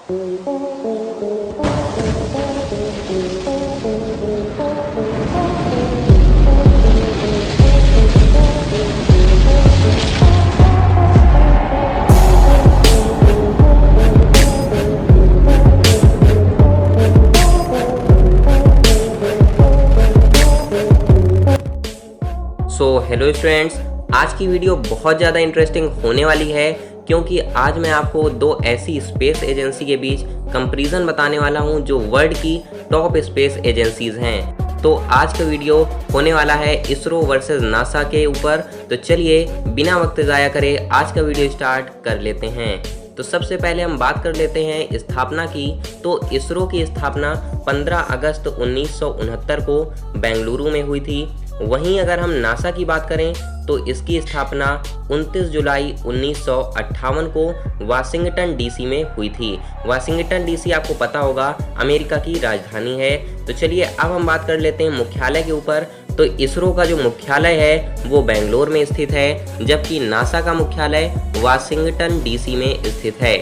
Hello students, आज की video बहुत ज़्यादा इंटरेस्टिंग होने वाली है क्योंकि आज मैं आपको दो ऐसी स्पेस एजेंसी के बीच कंपैरिजन बताने वाला हूं जो वर्ल्ड की टॉप स्पेस एजेंसीज हैं। तो आज का वीडियो होने वाला है इसरो वर्सेस नासा के ऊपर। तो चलिए बिना वक्त ज़ाया करे आज का वीडियो स्टार्ट कर लेते हैं। तो सबसे पहले हम बात कर लेते हैं स्थापना की। तो इसरो की स्थापना 15 अगस्त 1969 को बेंगलुरु में हुई थी। वहीं अगर हम नासा की बात करें तो इसकी स्थापना 29 जुलाई 1958 को वाशिंगटन डीसी में हुई थी। वाशिंगटन डीसी आपको पता होगा अमेरिका की राजधानी है। तो चलिए अब हम बात कर लेते हैं मुख्यालय के ऊपर। तो इसरो का जो मुख्यालय है वो बेंगलोर में स्थित है, जबकि नासा का मुख्यालय वाशिंगटन डीसी में स्थित है।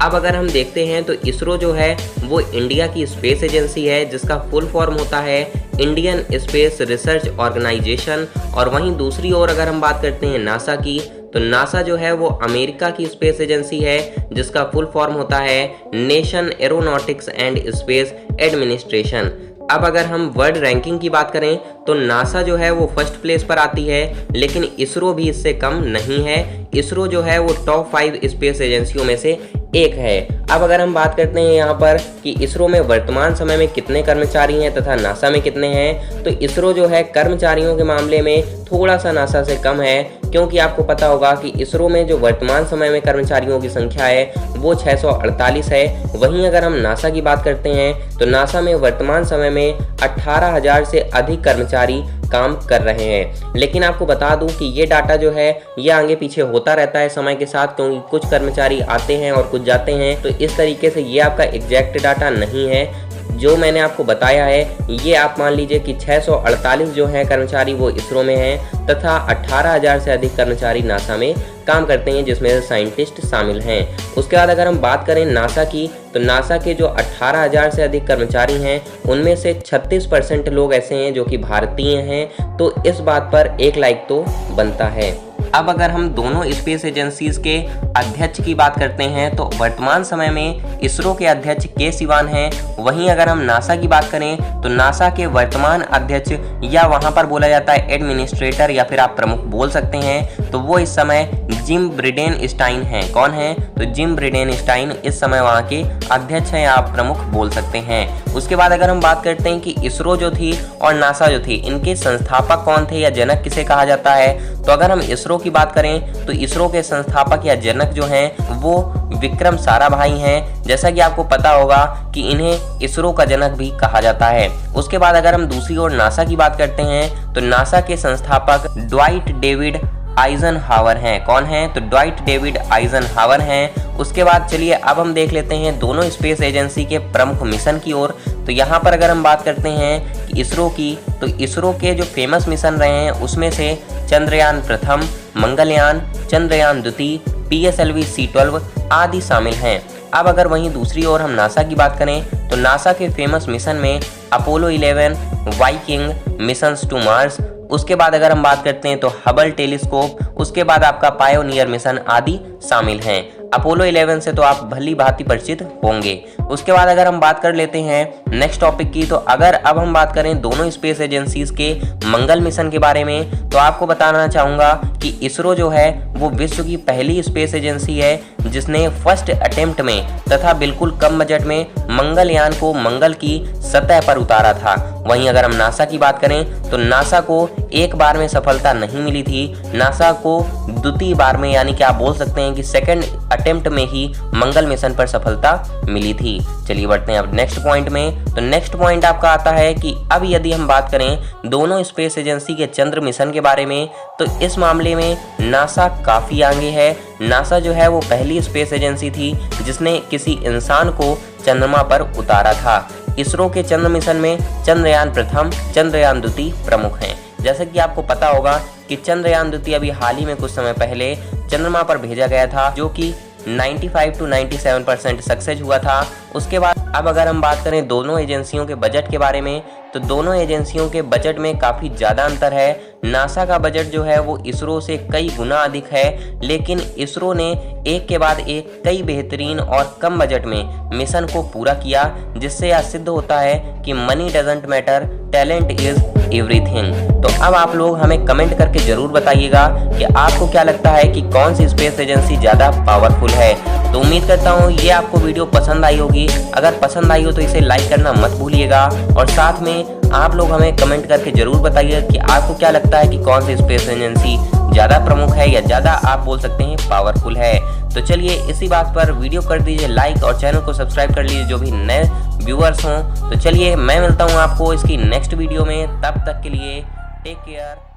अब अगर हम देखते हैं तो इसरो जो है वो इंडिया की स्पेस एजेंसी है, जिसका फुल फॉर्म होता है इंडियन स्पेस रिसर्च ऑर्गेनाइजेशन। और वहीं दूसरी ओर अगर हम बात करते हैं नासा की, तो नासा जो है वो अमेरिका की स्पेस एजेंसी है, जिसका फुल फॉर्म होता है nation aeronautics and space administration. अब अगर हम वर्ल्ड रैंकिंग की बात करें तो नासा जो है वो फर्स्ट प्लेस पर आती है, लेकिन इसरो भी इससे कम नहीं है। इसरो जो है वो टॉप 5 स्पेस एजेंसियों में से एक है। अब अगर हम बात करते हैं यहाँ पर कि इसरो में वर्तमान समय में कितने कर्मचारी हैं तथा नासा में कितने हैं, तो इसरो जो है कर्मचारियों के मामले में थोड़ा सा नासा से कम है, क्योंकि आपको पता होगा कि इसरो में जो वर्तमान समय में कर्मचारियों की संख्या है वो 648 है। वहीं अगर हम नासा की बात करते हैं तो नासा में वर्तमान समय में 18,000 से अधिक कर्मचारी काम कर रहे हैं। लेकिन आपको बता दूं कि ये डाटा जो है ये आगे पीछे होता रहता है समय के साथ, क्योंकि कुछ कर्मचारी आते हैं और कुछ जाते हैं। तो इस तरीके से ये आपका एग्जैक्ट डाटा नहीं है। जो मैंने आपको बताया है ये आप मान लीजिए कि 648 जो हैं कर्मचारी वो इसरो में हैं, तथा 18,000 से अधिक कर्मचारी नासा में काम करते हैं, जिसमें साइंटिस्ट शामिल हैं। उसके बाद अगर हम बात करें नासा की, तो नासा के जो 18,000 से अधिक कर्मचारी हैं उनमें से 36% लोग ऐसे हैं जो कि भारतीय हैं। तो इस बात पर एक लाइक तो बनता है। अब अगर हम दोनों स्पेस एजेंसीज के अध्यक्ष की बात करते हैं तो वर्तमान समय में इसरो के अध्यक्ष के सिवान हैं। वहीं अगर हम नासा की बात करें तो नासा के वर्तमान अध्यक्ष, या वहां पर बोला जाता है एडमिनिस्ट्रेटर या फिर आप प्रमुख बोल सकते हैं, तो वो इस समय जिम ब्रिडेनस्टाइन हैं। कौन है? तो जिम ब्रिडेनस्टाइन इस समय वहां के अध्यक्ष हैं, आप प्रमुख बोल सकते हैं। उसके बाद अगर हम बात करते हैं कि इसरो जो थी और नासा जो थी, इनके संस्थापक कौन थे या जनक किसे कहा जाता है, तो अगर हम इसरो की बात करें तो इसरो के संस्थापक या जनक जो हैं वो विक्रम साराभाई हैं। जैसा कि आपको पता होगा कि इन्हें इसरो का जनक भी कहा जाता है। उसके बाद अगर हम दूसरी ओर नासा की बात करते हैं तो नासा के संस्थापक ड्वाइट डेविड आइजनहावर हैं। कौन है? तो ड्वाइट डेविड आइजनहावर हैं। उसके बाद चलिए अब हम देख लेते हैं दोनों स्पेस एजेंसी के प्रमुख मिशन की ओर। तो यहाँ पर अगर हम बात करते हैं कि इसरो की, तो इसरो के जो फेमस मिशन रहे हैं उसमें से चंद्रयान प्रथम, मंगलयान, चंद्रयान द्वितीय, PSLV C12 आदि शामिल हैं। अब अगर वहीं दूसरी ओर हम नासा की बात करें तो नासा के फेमस मिशन में Apollo 11, Viking, missions to Mars, उसके बाद अगर हम बात करते हैं तो हबल टेलीस्कोप, उसके बाद आपका पायोनियर मिशन आदि शामिल हैं। अपोलो 11 से तो आप भली भांति परिचित होंगे। उसके बाद अगर हम बात कर लेते हैं नेक्स्ट टॉपिक की, तो अगर अब हम बात करें दोनों स्पेस एजेंसीज के मंगल मिशन के बारे में, तो आपको बताना चाहूँगा कि इसरो जो है वो विश्व की पहली स्पेस एजेंसी है जिसने फर्स्ट अटेम्प्ट में तथा बिल्कुल कम बजट में मंगलयान को मंगल की सतह पर उतारा था। वहीं अगर हम नासा की बात करें तो नासा को एक बार में सफलता नहीं मिली थी, नासा को द्वितीय बार में, यानी कि आप बोल सकते हैं कि सेकंड अटेम्प्ट में ही मंगल मिशन पर सफलता मिली थी। चलिए बढ़ते हैं अब नेक्स्ट पॉइंट में। तो नेक्स्ट पॉइंट आपका आता है कि अब यदि हम बात करें दोनों स्पेस एजेंसी के चंद्र मिशन के बारे में, तो इस मामले में नासा काफ़ी आगे है। नासा जो है वो पहली स्पेस एजेंसी थी जिसने किसी इंसान को चंद्रमा पर उतारा था। इसरो के चंद्र मिशन में चंद्रयान प्रथम, चंद्रयान द्वितीय प्रमुख हैं। जैसे कि आपको पता होगा कि चंद्रयान द्वितीय अभी हाल ही में कुछ समय पहले चंद्रमा पर भेजा गया था, जो कि 95 to 97% सक्सेस हुआ था। उसके बाद अब अगर हम बात करें दोनों एजेंसियों के बजट के बारे में, तो दोनों एजेंसियों के बजट में काफ़ी ज़्यादा अंतर है। नासा का बजट जो है वो इसरो से कई गुना अधिक है, लेकिन इसरो ने एक के बाद एक कई बेहतरीन और कम बजट में मिशन को पूरा किया, जिससे यह सिद्ध होता है कि money doesn't matter, talent is everything. तो अब आप लोग हमें कमेंट करके ज़रूर बताइएगा कि आपको क्या लगता है कि कौन सी स्पेस एजेंसी ज़्यादा पावरफुल है। तो उम्मीद करता हूँ ये आपको वीडियो पसंद आई होगी। अगर पसंद आई हो तो इसे लाइक करना मत भूलिएगा, और साथ में आप लोग हमें कमेंट करके ज़रूर बताइए कि आपको क्या लगता है कि कौन सी स्पेस एजेंसी ज़्यादा प्रमुख है या ज़्यादा आप बोल सकते हैं पावरफुल है। तो चलिए इसी बात पर वीडियो कर दीजिए लाइक और चैनल को सब्सक्राइब कर लीजिए जो भी नए व्यूअर्स हों। तो चलिए मैं मिलता हूँ आपको इसकी नेक्स्ट वीडियो में, तब तक के लिए टेक केयर।